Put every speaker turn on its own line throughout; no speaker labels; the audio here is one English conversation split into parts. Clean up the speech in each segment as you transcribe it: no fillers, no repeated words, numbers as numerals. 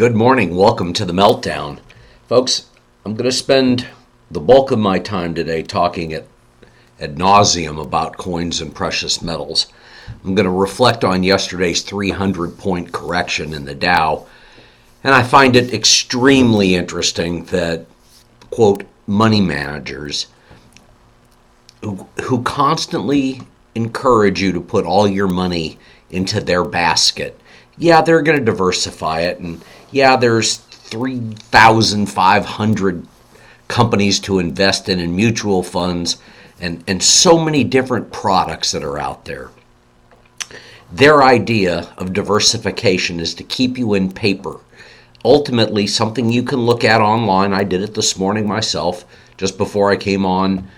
Good morning. Welcome to the Meltdown. Folks, I'm going to spend the bulk of my time today talking ad nauseum about coins and precious metals. I'm going to reflect on yesterday's 300-point correction in the Dow, and I find it extremely interesting that, quote, money managers who constantly encourage you to put all your money into their basket. Yeah, they're going to diversify it, and yeah, there's 3,500 companies to invest in mutual funds and so many different products that are out there. Their idea of diversification is to keep you in paper. Ultimately, something you can look at online. I did it this morning myself, just before I came on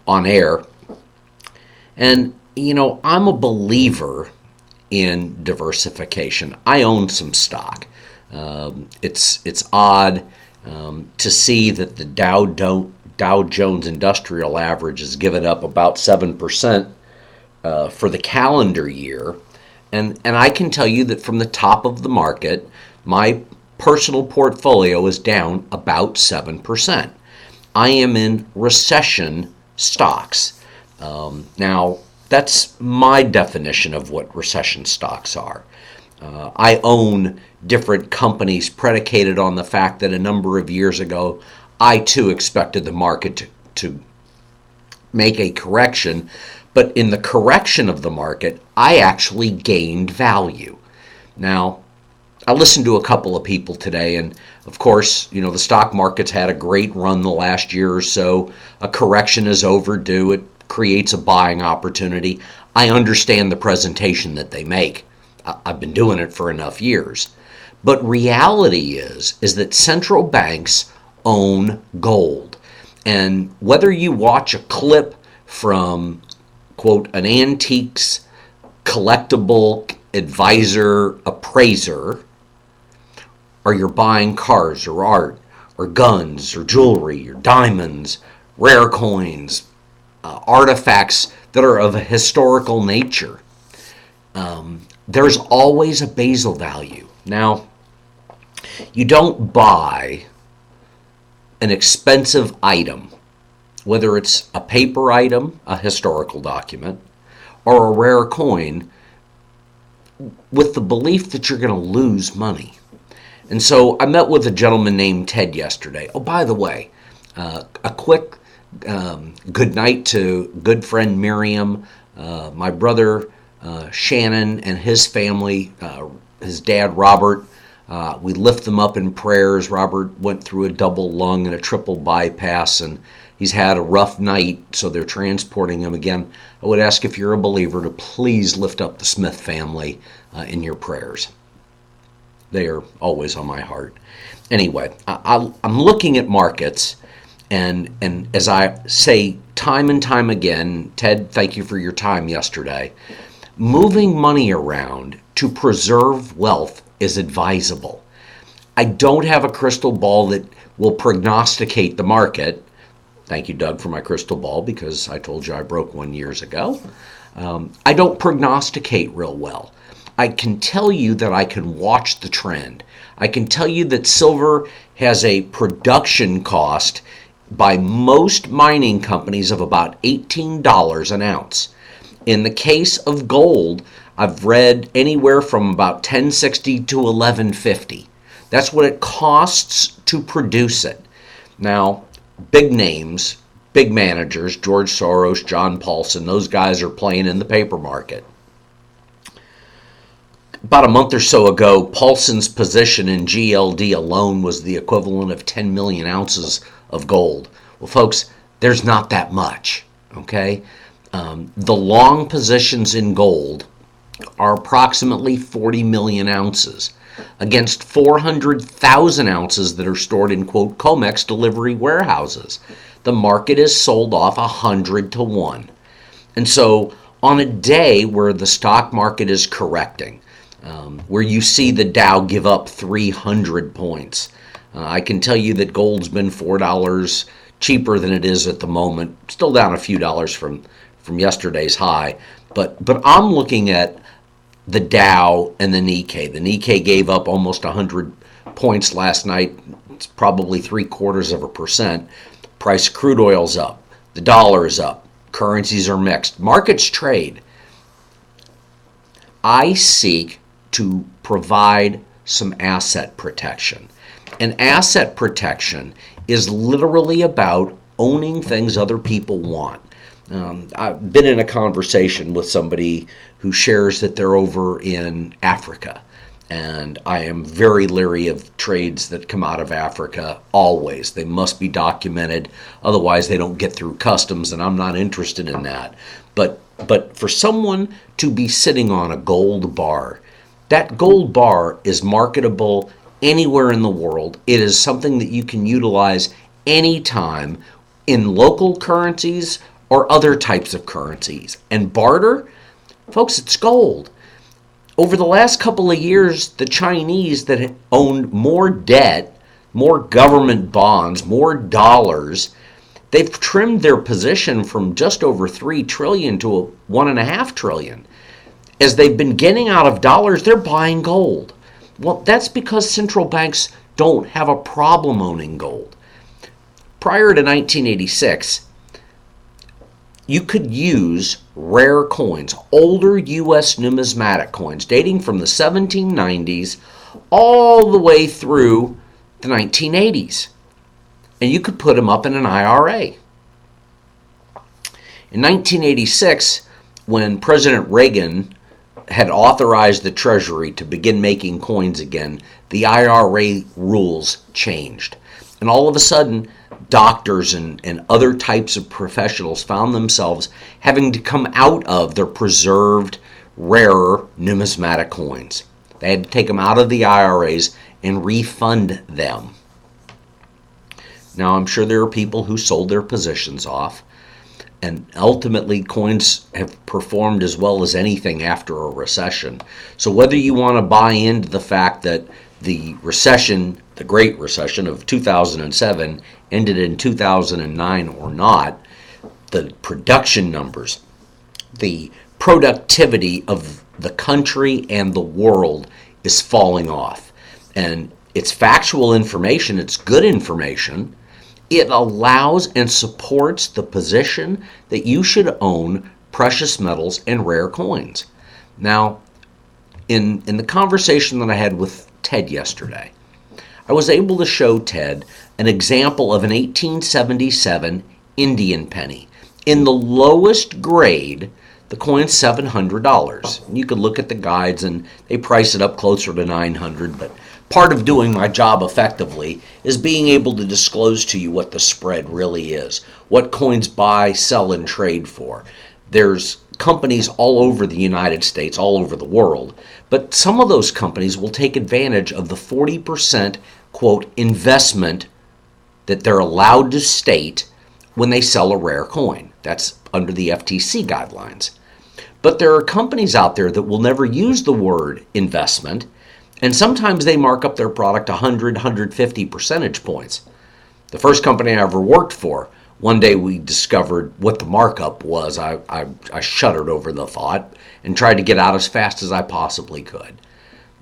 air. And, I'm a believer in diversification. I own some stock. It's odd to see that the Dow Jones Industrial Average has given up about 7% for the calendar year, and I can tell you that from the top of the market, my personal portfolio is down about 7%. I am in recession stocks. Now, that's my definition of what recession stocks are. I own different companies predicated on the fact that a number of years ago, I too expected the market to make a correction, but in the correction of the market, I actually gained value. Now, I listened to a couple of people today, and of course, the stock market's had a great run the last year or so. A correction is overdue. It creates a buying opportunity. I understand the presentation that they make. I've been doing it for enough years. But reality is that central banks own gold. And whether you watch a clip from, quote, an antiques collectible advisor appraiser, or you're buying cars or art or guns or jewelry or diamonds, rare coins, artifacts that are of a historical nature, there's always a basal value. Now, you don't buy an expensive item, whether it's a paper item, a historical document, or a rare coin, with the belief that you're going to lose money. And so I met with a gentleman named Ted yesterday. Oh, by the way, a quick good night to good friend Miriam, my brother Shannon and his family, his dad Robert. We lift them up in prayers. Robert went through a double lung and a triple bypass, and he's had a rough night, so they're transporting him again. I would ask, if you're a believer, to please lift up the Smith family in your prayers. They are always on my heart. Anyway, I'm looking at markets, and as I say time and time again, Ted, thank you for your time yesterday, moving money around to preserve wealth is advisable. I don't have a crystal ball that will prognosticate the market. Thank you, Doug, for my crystal ball, because I told you I broke one years ago. I don't prognosticate real well. I can tell you that I can watch the trend. I can tell you that silver has a production cost by most mining companies of about $18 an ounce. In the case of gold, I've read anywhere from about $10.60 to $11.50. That's what it costs to produce it. Now, big names, big managers, George Soros, John Paulson, those guys are playing in the paper market. About a month or so ago, Paulson's position in GLD alone was the equivalent of 10 million ounces of gold. Well, folks, there's not that much, okay? The long positions in gold are approximately 40 million ounces against 400,000 ounces that are stored in, quote, COMEX delivery warehouses. The market is sold off 100 to 1. And so on a day where the stock market is correcting, where you see the Dow give up 300 points, I can tell you that gold's been $4 cheaper than it is at the moment, still down a few dollars from yesterday's high. But I'm looking at the Dow and the Nikkei. The Nikkei gave up almost 100 points last night. It's probably 0.75%. Price of crude oil's up. The dollar is up. Currencies are mixed. Markets trade. I seek to provide some asset protection. And asset protection is literally about owning things other people want. I've been in a conversation with somebody who shares that they're over in Africa. And I am very leery of trades that come out of Africa, always. They must be documented, otherwise they don't get through customs, and I'm not interested in that. But for someone to be sitting on a gold bar, that gold bar is marketable anywhere in the world. It is something that you can utilize anytime in local currencies or other types of currencies. And barter, folks, it's gold. Over the last couple of years, the Chinese that owned more debt, more government bonds, more dollars, they've trimmed their position from just over 3 trillion to 1.5 trillion. As they've been getting out of dollars, they're buying gold. Well, that's because central banks don't have a problem owning gold. Prior to 1986, you could use rare coins, older U.S. numismatic coins, dating from the 1790s all the way through the 1980s. And you could put them up in an IRA. In 1986, when President Reagan had authorized the Treasury to begin making coins again, the IRA rules changed. And all of a sudden, doctors and other types of professionals found themselves having to come out of their preserved, rarer numismatic coins. They had to take them out of the IRAs and refund them. Now, I'm sure there are people who sold their positions off, and ultimately coins have performed as well as anything after a recession. So whether you want to buy into the fact that the recession, the Great Recession of 2007, ended in 2009 or not, the production numbers, the productivity of the country and the world is falling off. And it's factual information, it's good information. It allows and supports the position that you should own precious metals and rare coins. Now, in the conversation that I had with Ted yesterday, I was able to show Ted an example of an 1877 Indian penny. In the lowest grade, the coin's $700. You could look at the guides and they price it up closer to $900, but part of doing my job effectively is being able to disclose to you what the spread really is, what coins buy, sell, and trade for. There's companies all over the United States, all over the world, but some of those companies will take advantage of the 40%, quote, investment that they're allowed to state when they sell a rare coin. That's under the FTC guidelines. But there are companies out there that will never use the word investment, and sometimes they mark up their product 100, 150 percentage points. The first company I ever worked for, one day we discovered what the markup was. I shuddered over the thought and tried to get out as fast as I possibly could.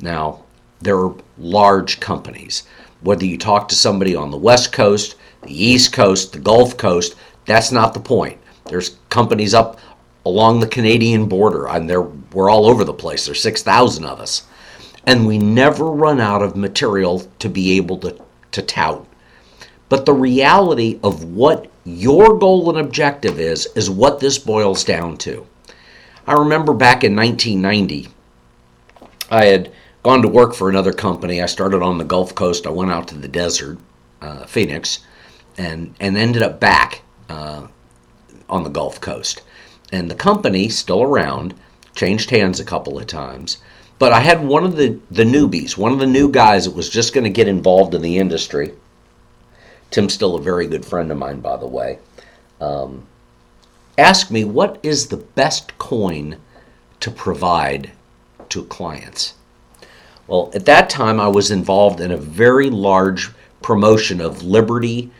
Now, there are large companies. Whether you talk to somebody on the West Coast, the East Coast, the Gulf Coast, that's not the point. There's companies up along the Canadian border, and we're all over the place. There's 6,000 of us. And we never run out of material to be able to tout. But the reality of what your goal and objective is what this boils down to. I remember back in 1990, I had gone to work for another company. I started on the Gulf Coast. I went out to the desert, Phoenix, and ended up back on the Gulf Coast. And the company, still around, changed hands a couple of times. But I had one of the newbies, one of the new guys that was just going to get involved in the industry. Tim's still a very good friend of mine, by the way. Ask me, what is the best coin to provide to clients? Well, at that time, I was involved in a very large promotion of Liberty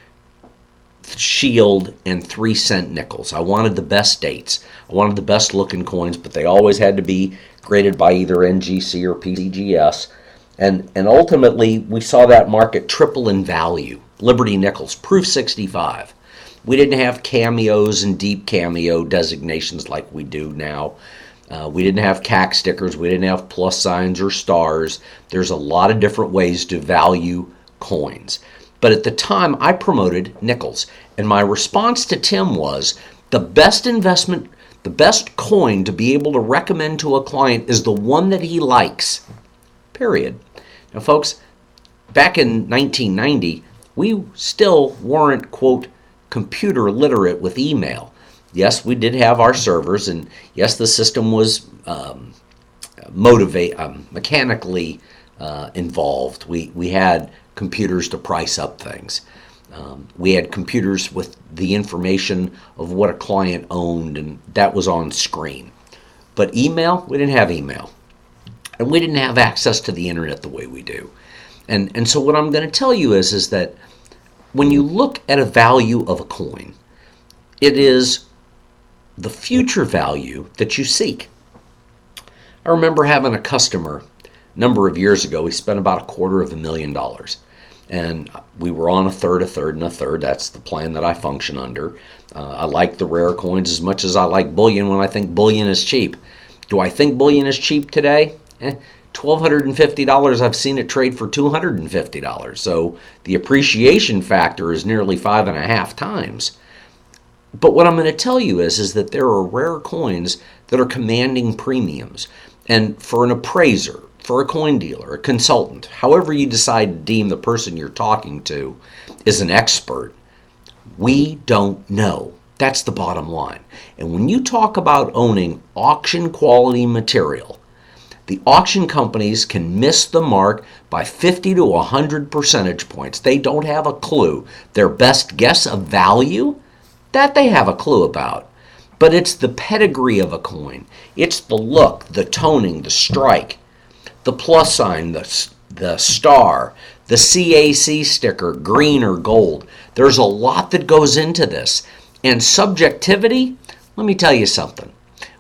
shield, and 3-cent nickels. I wanted the best dates. I wanted the best looking coins, but they always had to be graded by either NGC or PCGS. And ultimately, we saw that market triple in value. Liberty nickels, proof 65. We didn't have cameos and deep cameo designations like we do now. We didn't have CAC stickers. We didn't have plus signs or stars. There's a lot of different ways to value coins. But at the time, I promoted nickels. And my response to Tim was, the best investment, the best coin to be able to recommend to a client is the one that he likes, period. Now, folks, back in 1990, we still weren't, quote, computer literate with email. Yes, we did have our servers, and yes, the system was mechanically involved. We had computers to price up things. We had computers with the information of what a client owned, and that was on screen. But email, we didn't have email. And we didn't have access to the internet the way we do. And so what I'm going to tell you is that when you look at a value of a coin, it is the future value that you seek. I remember having a customer a number of years ago. He spent about $250,000. And we were on a third, and a third. That's the plan that I function under. I like the rare coins as much as I like bullion when I think bullion is cheap. Do I think bullion is cheap today? $1,250, I've seen it trade for $250. So the appreciation factor is nearly 5.5 times. But what I'm going to tell you is that there are rare coins that are commanding premiums. And for an appraiser, for a coin dealer, a consultant, however you decide to deem the person you're talking to is an expert, we don't know. That's the bottom line. And when you talk about owning auction quality material, the auction companies can miss the mark by 50 to 100 percentage points. They don't have a clue. Their best guess of value, that they have a clue about. But it's the pedigree of a coin. It's the look, the toning, the strike, the plus sign, the star, the CAC sticker, green or gold. There's a lot that goes into this. And subjectivity, let me tell you something.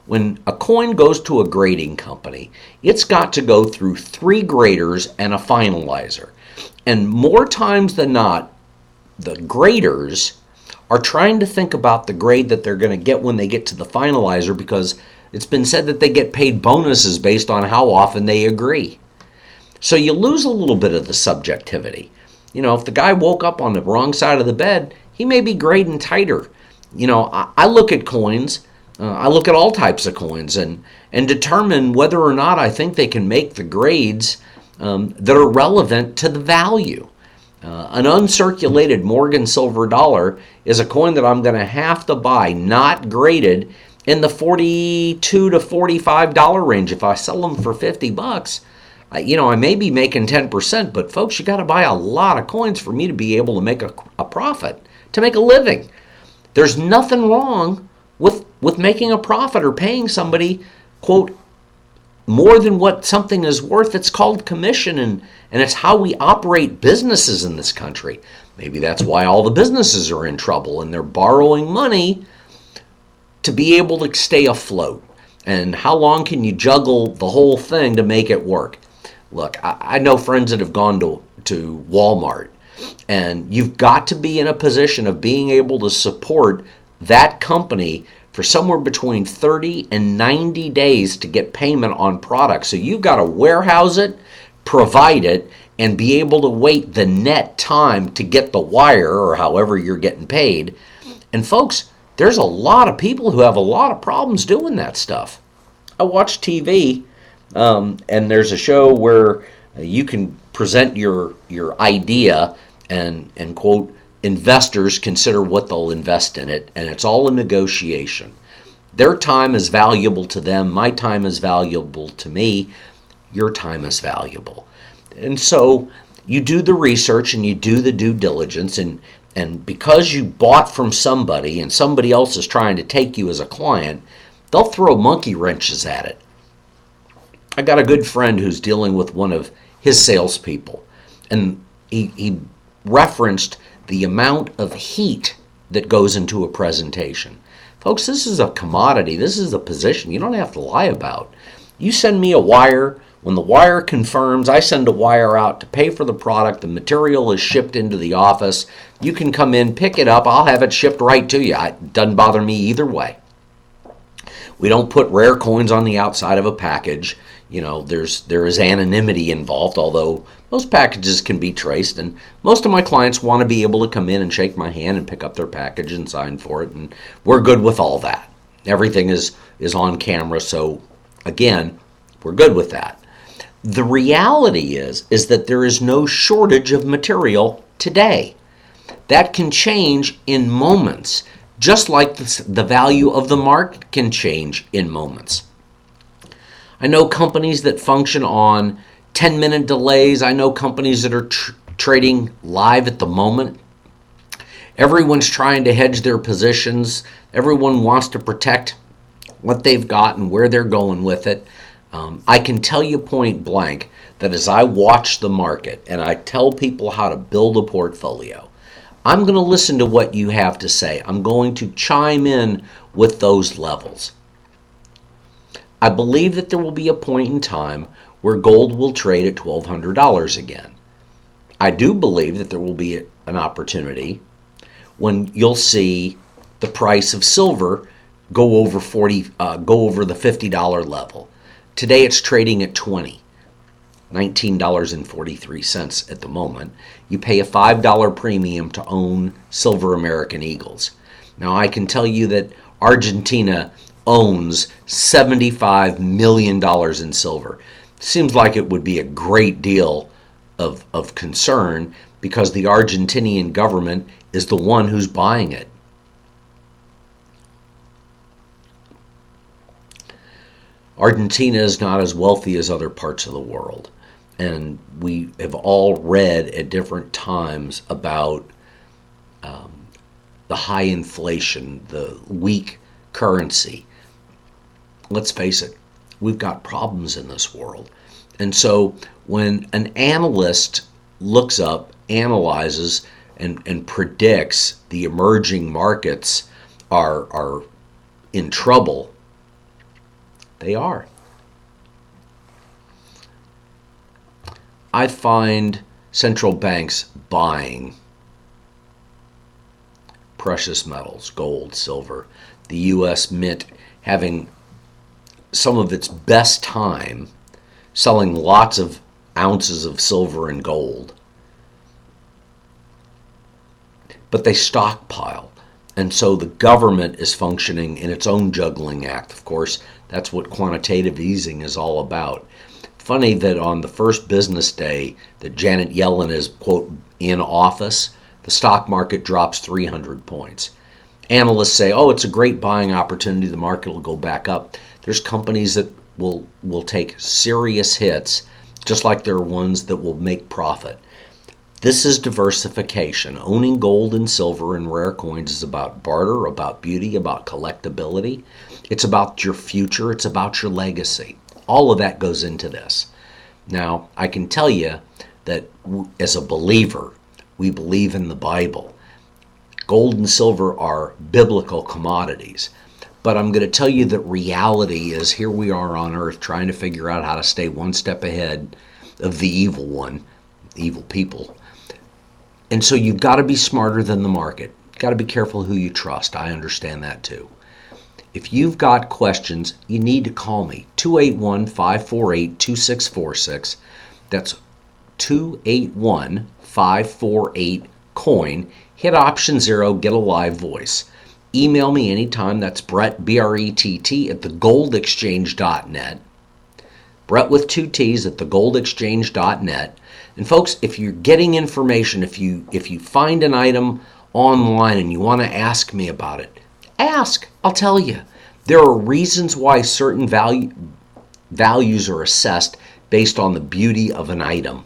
When a coin goes to a grading company, it's got to go through 3 graders and a finalizer. And more times than not, the graders are trying to think about the grade that they're going to get when they get to the finalizer, because it's been said that they get paid bonuses based on how often they agree. So you lose a little bit of the subjectivity. You know, if the guy woke up on the wrong side of the bed, he may be grading tighter. You know, I look at coins. I look at all types of coins and determine whether or not I think they can make the grades that are relevant to the value. An uncirculated Morgan silver dollar is a coin that I'm going to have to buy not graded in the $42 to $45 range. If I sell them for $50, I may be making 10%, but folks, you got to buy a lot of coins for me to be able to make a profit, to make a living. There's nothing wrong with making a profit or paying somebody, quote, more than what something is worth. It's called commission, and it's how we operate businesses in this country. Maybe that's why all the businesses are in trouble, and they're borrowing money to be able to stay afloat. And how long can you juggle the whole thing to make it work? Look, I know friends that have gone to Walmart, and you've got to be in a position of being able to support that company for somewhere between 30 and 90 days to get payment on products. So you've got to warehouse it, provide it, and be able to wait the net time to get the wire or however you're getting paid. And folks, there's a lot of people who have a lot of problems doing that stuff. I watch TV, and there's a show where you can present your idea and quote, investors consider what they'll invest in it, and it's all a negotiation. Their time is valuable to them. My time is valuable to me. Your time is valuable. And so you do the research and you do the due diligence, and because you bought from somebody and somebody else is trying to take you as a client, they'll throw monkey wrenches at it. I got a good friend who's dealing with one of his salespeople, and he referenced the amount of heat that goes into a presentation. Folks, this is a commodity. This is a position you don't have to lie about. You send me a wire. When the wire confirms, I send a wire out to pay for the product. The material is shipped into the office. You can come in, pick it up. I'll have it shipped right to you. It doesn't bother me either way. We don't put rare coins on the outside of a package. You know, there is anonymity involved, although most packages can be traced, and most of my clients want to be able to come in and shake my hand and pick up their package and sign for it, and we're good with all that. Everything is on camera, so again, we're good with that. The reality is that there is no shortage of material today. That can change in moments, just like the value of the market can change in moments. I know companies that function on 10-minute delays. I know companies that are trading live at the moment. Everyone's trying to hedge their positions. Everyone wants to protect what they've got and where they're going with it. I can tell you point blank that as I watch the market and I tell people how to build a portfolio, I'm going to listen to what you have to say. I'm going to chime in with those levels. I believe that there will be a point in time where gold will trade at $1,200 again. I do believe that there will be an opportunity when you'll see the price of silver go over the $50 level. Today it's trading at $19.43 at the moment. You pay a $5 premium to own silver American Eagles. Now I can tell you that Argentina owns $75 million in silver. Seems like it would be a great deal of concern because the Argentinian government is the one who's buying it. Argentina is not as wealthy as other parts of the world, and we have all read at different times about the high inflation, the weak currency. Let's face it, we've got problems in this world. And so when an analyst looks up, analyzes, and predicts the emerging markets are in trouble, they are. I find central banks buying precious metals, gold, silver, the U.S. Mint having some of its best time selling lots of ounces of silver and gold. But they stockpile. And so the government is functioning in its own juggling act. Of course, that's what quantitative easing is all about. Funny that on the first business day that Janet Yellen is, quote, in office, the stock market drops 300 points. Analysts say, oh, it's a great buying opportunity. The market will go back up. There's companies that will take serious hits, just like there are ones that will make profit. This is diversification. Owning gold and silver and rare coins is about barter, about beauty, about collectability. It's about your future. It's about your legacy. All of that goes into this. Now, I can tell you that as a believer, we believe in the Bible. Gold and silver are biblical commodities. But I'm going to tell you that reality is here we are on earth trying to figure out how to stay one step ahead of the evil one, evil people. And so you've got to be smarter than the market. You've got to be careful who you trust. I understand that too. If you've got questions, you need to call me. 281-548-2646. That's 281-548-COIN. Hit option 0, get a live voice. Email me anytime. That's Brett, B-R-E-T-T, at thegoldexchange.net. Brett with 2 T's at thegoldexchange.net. And folks, if you're getting information, if you find an item online and you want to ask me about it, ask. I'll tell you. There are reasons why certain values are assessed based on the beauty of an item.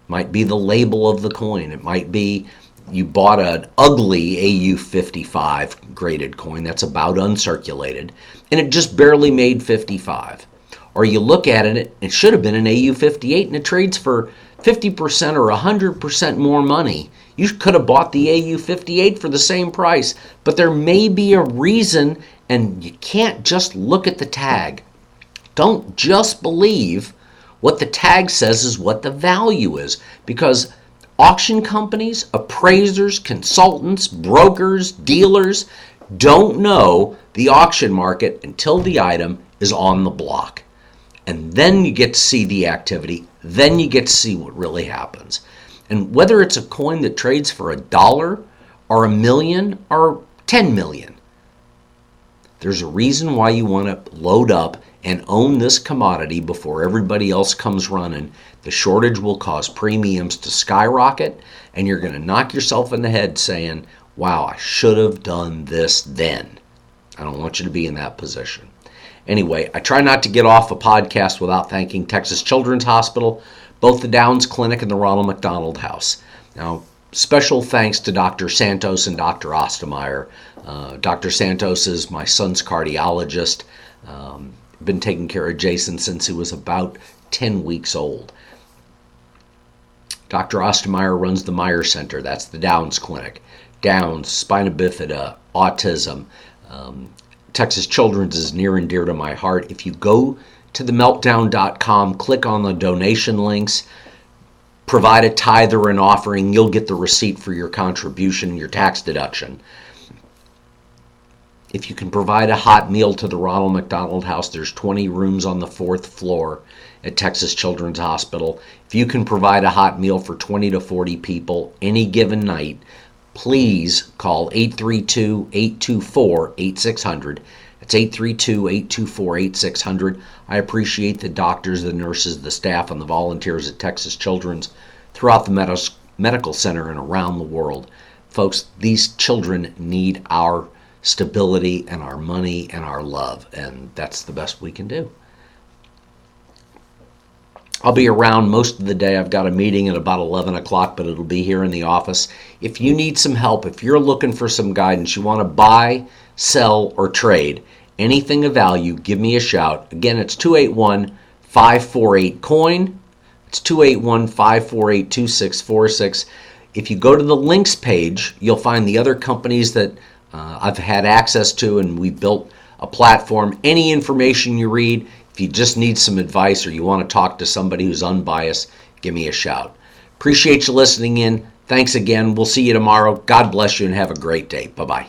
Might be the label of the coin. It might be you bought an ugly AU55 graded coin that's about uncirculated, and it just barely made 55. Or you look at it, it should have been an AU58, and it trades for 50% or 100% more money. You could have bought the AU58 for the same price, but there may be a reason, and you can't just look at the tag. Don't just believe what the tag says is what the value is, because auction companies, appraisers, consultants, brokers, dealers don't know the auction market until the item is on the block. And then you get to see the activity. Then you get to see what really happens. And whether it's a coin that trades for $1 or $1 million or 10 million, there's a reason why you want to load up and own this commodity before everybody else comes running. The shortage will cause premiums to skyrocket, and you're going to knock yourself in the head saying, wow, I should have done this then. I don't want you to be in that position. Anyway, I try not to get off a podcast without thanking Texas Children's Hospital, both the Downs Clinic and the Ronald McDonald House. Now, special thanks to Dr. Santos and Dr. Ostermeyer. Dr. Santos is my son's cardiologist. Been taking care of Jason since he was about 10 weeks old. Dr. Ostermeyer runs the Meyer Center. That's the Downs Clinic. Downs, spina bifida, autism. Texas Children's is near and dear to my heart. If you go to the meltdown.com, click on the donation links, provide a tithe or an offering, you'll get the receipt for your contribution, your tax deduction. If you can provide a hot meal to the Ronald McDonald House, there's 20 rooms on the 4th floor at Texas Children's Hospital. If you can provide a hot meal for 20 to 40 people any given night, please call 832-824-8600. That's 832-824-8600. I appreciate the doctors, the nurses, the staff, and the volunteers at Texas Children's throughout the medical center and around the world. Folks, these children need our stability and our money and our love, and that's the best we can do. I'll be around most of the day. I've got a meeting at about 11 o'clock, but it'll be here in the office. If you need some help, if you're looking for some guidance, you want to buy, sell, or trade anything of value, give me a shout. Again, it's 281-548-COIN. It's 281-548-2646. If you go to the links page, you'll find the other companies that I've had access to, and we built a platform. Any information you read, if you just need some advice or you want to talk to somebody who's unbiased, give me a shout. Appreciate you listening in. Thanks again. We'll see you tomorrow. God bless you and have a great day. Bye-bye.